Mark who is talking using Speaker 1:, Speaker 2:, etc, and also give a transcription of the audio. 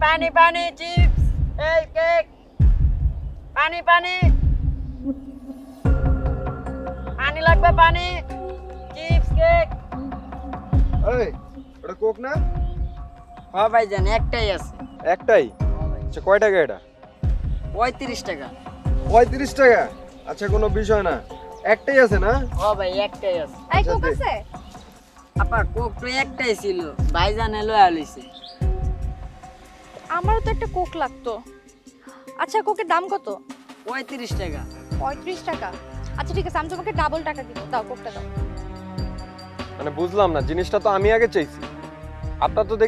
Speaker 1: পানি পানি চিপস এই কেক পানি পানি পানি লাগবে পানি চিপস কেক
Speaker 2: এই ওটা কোক না?
Speaker 1: ও ভাইজান একটাই আছে
Speaker 2: একটাই? আচ্ছা কয় টাকা এটা?
Speaker 1: 35 টাকা
Speaker 2: 35 টাকা? আচ্ছা কোনো বিষয় না, একটাই আছে না?
Speaker 1: ও ভাই একটাই আছে
Speaker 3: এই কোক আছে?
Speaker 1: আপা কোক তো একটাই ছিল ভাইজান এলো আলিছে
Speaker 3: আমারও তো একটা কোক লাগতো। আচ্ছা কোকের দাম কত?
Speaker 1: 35 টাকা
Speaker 3: 35 টাকা। আচ্ছা ঠিক আছে, আমি তোমাকে ডাবল টাকা দিব, দাও কোকটা দাও।
Speaker 2: মানে বুঝলাম না, জিনিসটা তো আমি আগে চাইছি, আপনার তো